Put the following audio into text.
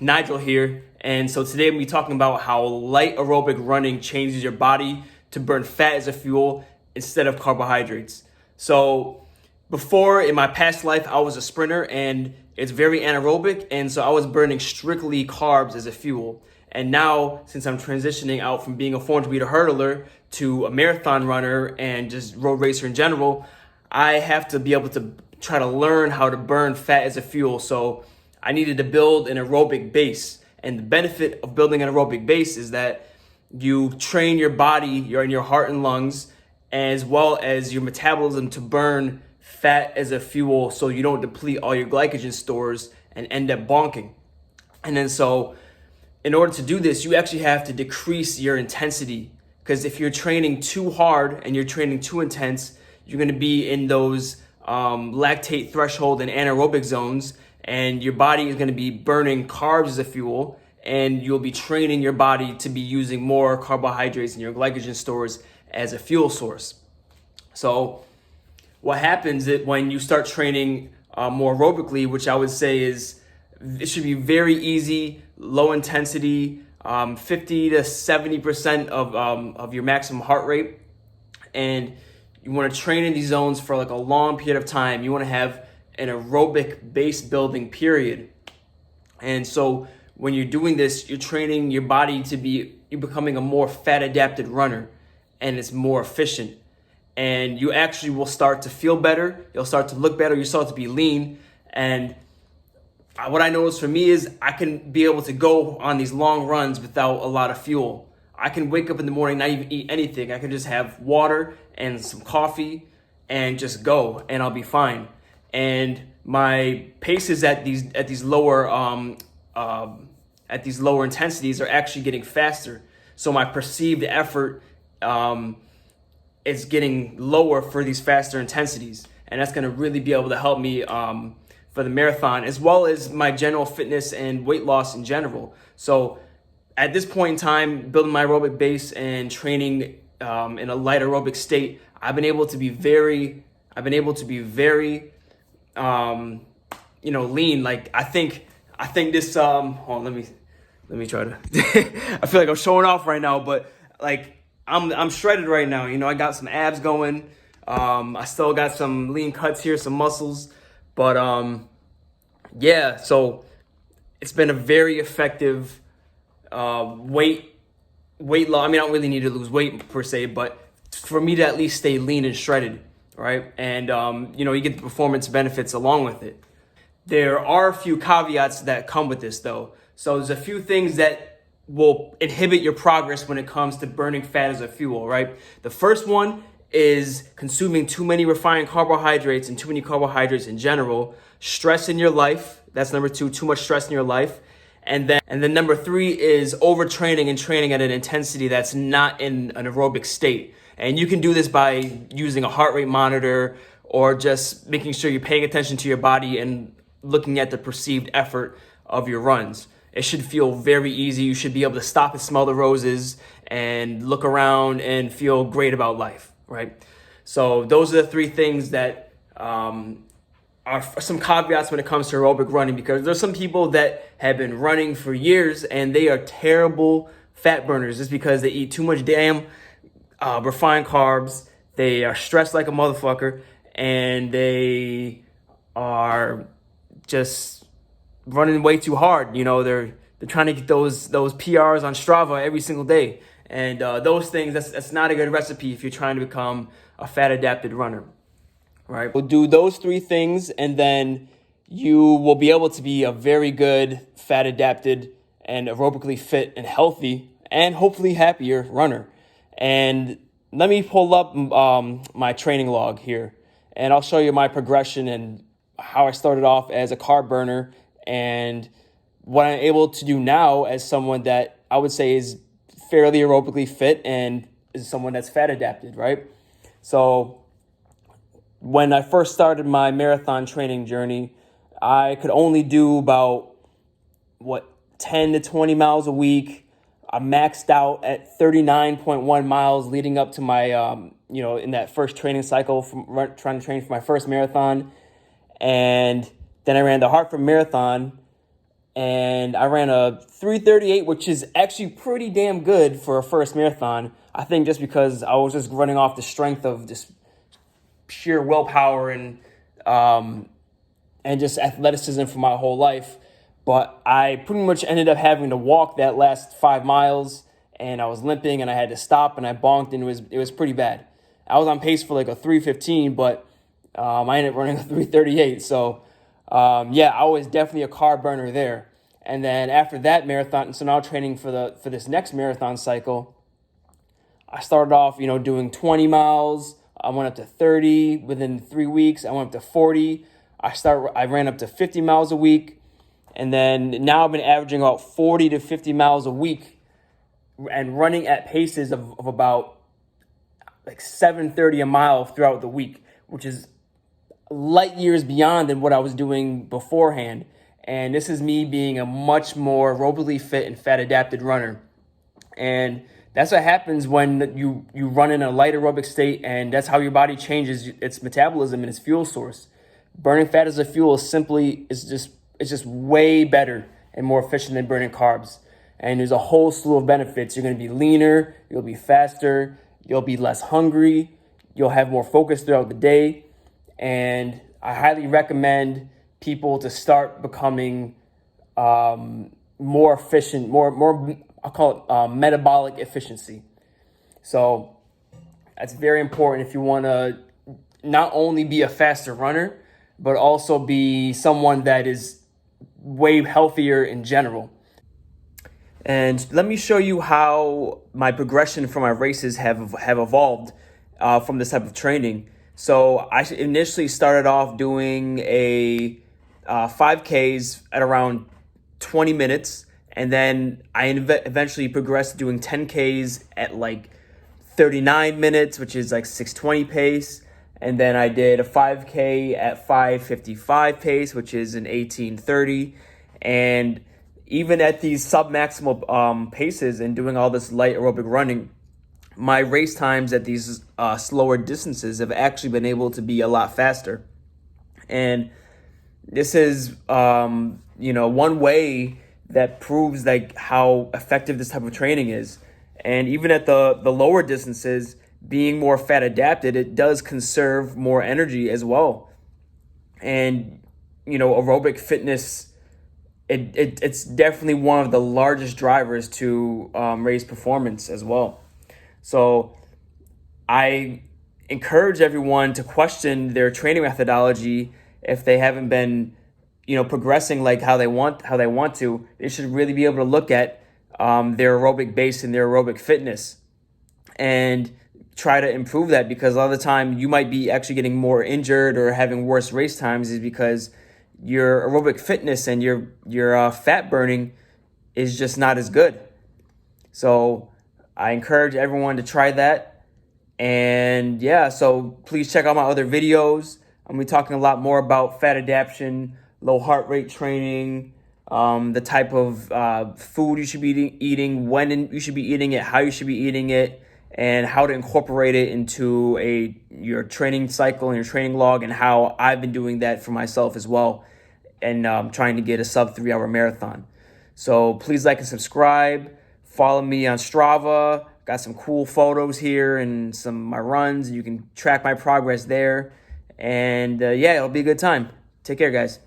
Nigel here, and so today I'm going to be talking about how light aerobic running changes your body to burn fat as a fuel instead of carbohydrates. So before, in my past life, I was a sprinter and it's very anaerobic, and so I was burning strictly carbs as a fuel. And now, since I'm transitioning out from being a 400-meter hurdler to a marathon runner and just road racer in general, I have to be able to try to learn how to burn fat as a fuel. So I needed to build an aerobic base. And the benefit of building an aerobic base is that you train your body, your heart and lungs, as well as your metabolism to burn fat as a fuel so you don't deplete all your glycogen stores and end up bonking. And then so in order to do this, you actually have to decrease your intensity, because if you're training too hard and you're training too intense, you're going to be in those lactate threshold and anaerobic zones, and your body is going to be burning carbs as a fuel, and you'll be training your body to be using more carbohydrates in your glycogen stores as a fuel source. So what happens is when you start training more aerobically, which I would say is, it should be very easy, low intensity, 50 to 70% of your maximum heart rate. And you want to train in these zones for like a long period of time. You want to have an aerobic base building period. And so when you're doing this, you're training your body you're becoming a more fat adapted runner, and it's more efficient. And you actually will start to feel better. You'll start to look better. You start to be lean. And what I noticed for me is I can be able to go on these long runs without a lot of fuel. I can wake up in the morning, not even eat anything. I can just have water and some coffee and just go, and I'll be fine. And my paces at these lower intensities are actually getting faster. So my perceived effort is getting lower for these faster intensities, and that's going to really be able to help me for the marathon, as well as my general fitness and weight loss in general. So at this point in time, building my aerobic base and training in a light aerobic state, I've been able to be very lean. Like I think this hold on, let me try to I feel like I'm showing off right now, but like I'm shredded right now. I got some abs going. I still got some lean cuts here, some muscles, but yeah, so it's been a very effective weight loss. I mean, I don't really need to lose weight per se, but for me to at least stay lean and shredded, right? And you get the performance benefits along with it. There are a few caveats that come with this though. So there's a few things that will inhibit your progress when it comes to burning fat as a fuel, right? The first one is consuming too many refined carbohydrates and too many carbohydrates in general. Stress in your life, that's number two, too much stress in your life. And then number three is overtraining and training at an intensity that's not in an aerobic state. And you can do this by using a heart rate monitor or just making sure you're paying attention to your body and looking at the perceived effort of your runs. It should feel very easy. You should be able to stop and smell the roses and look around and feel great about life, right? So those are the three things that are some caveats when it comes to aerobic running, because there's some people that have been running for years and they are terrible fat burners just because they eat too much damn refined carbs. They are stressed like a motherfucker, and they are just running way too hard. They're trying to get those PRs on Strava every single day, and those things, that's not a good recipe if you're trying to become a fat adapted runner, right? We'll do those three things, and then you will be able to be a very good fat adapted and aerobically fit and healthy and hopefully happier runner. And let me pull up my training log here, and I'll show you my progression and how I started off as a carb burner and what I'm able to do now as someone that I would say is fairly aerobically fit and is someone that's fat adapted, right? So when I first started my marathon training journey, I could only do about 10 to 20 miles a week. I maxed out at 39.1 miles leading up to my, in that first training cycle from trying to train for my first marathon. And then I ran the Hartford Marathon and I ran a 3:38, which is actually pretty damn good for a first marathon. I think just because I was just running off the strength of just sheer willpower and just athleticism for my whole life. But I pretty much ended up having to walk that last 5 miles, and I was limping, and I had to stop, and I bonked, and it was pretty bad. I was on pace for like a 3:15, but I ended up running a 3:38. So yeah, I was definitely a carb burner there. And then after that marathon, so now training for this next marathon cycle, I started off, doing 20 miles. I went up to 30 within 3 weeks. I went up to 40. I ran up to 50 miles a week. And then now I've been averaging about 40 to 50 miles a week and running at paces of about like 7:30 a mile throughout the week, which is light years beyond than what I was doing beforehand. And this is me being a much more aerobically fit and fat adapted runner. And that's what happens when you run in a light aerobic state, and that's how your body changes its metabolism and its fuel source. Burning fat as a fuel is just way better and more efficient than burning carbs. And there's a whole slew of benefits. You're going to be leaner, you'll be faster, you'll be less hungry, you'll have more focus throughout the day. And I highly recommend people to start becoming more efficient, more I'll call it metabolic efficiency. So that's very important if you want to not only be a faster runner, but also be someone that is way healthier in general. And let me show you how my progression for my races have evolved from this type of training. So I initially started off doing a 5Ks at around 20 minutes. And then I eventually progressed to doing 10Ks at like 39 minutes, which is like 6:20 pace. And then I did a 5K at 5:55 pace, which is an 18:30. And even at these sub-maximal paces and doing all this light aerobic running, my race times at these slower distances have actually been able to be a lot faster. And this is, one way that proves like how effective this type of training is. And even at the lower distances, being more fat adapted, it does conserve more energy as well. And, aerobic fitness, it's definitely one of the largest drivers to raise performance as well. So I encourage everyone to question their training methodology if they haven't been progressing like how they want to. They should really be able to look at their aerobic base and their aerobic fitness and try to improve that, because a lot of the time you might be actually getting more injured or having worse race times is because your aerobic fitness and your fat burning is just not as good. So I encourage everyone to try that. And yeah, so please check out my other videos. I'm going to be talking a lot more about fat adaptation, low heart rate training, the type of food you should be eating, when you should be eating it, how you should be eating it, and how to incorporate it into your training cycle and your training log, and how I've been doing that for myself as well, and trying to get a sub 3-hour marathon. So please like and subscribe. Follow me on Strava. Got some cool photos here and some of my runs. You can track my progress there. And yeah, it'll be a good time. Take care, guys.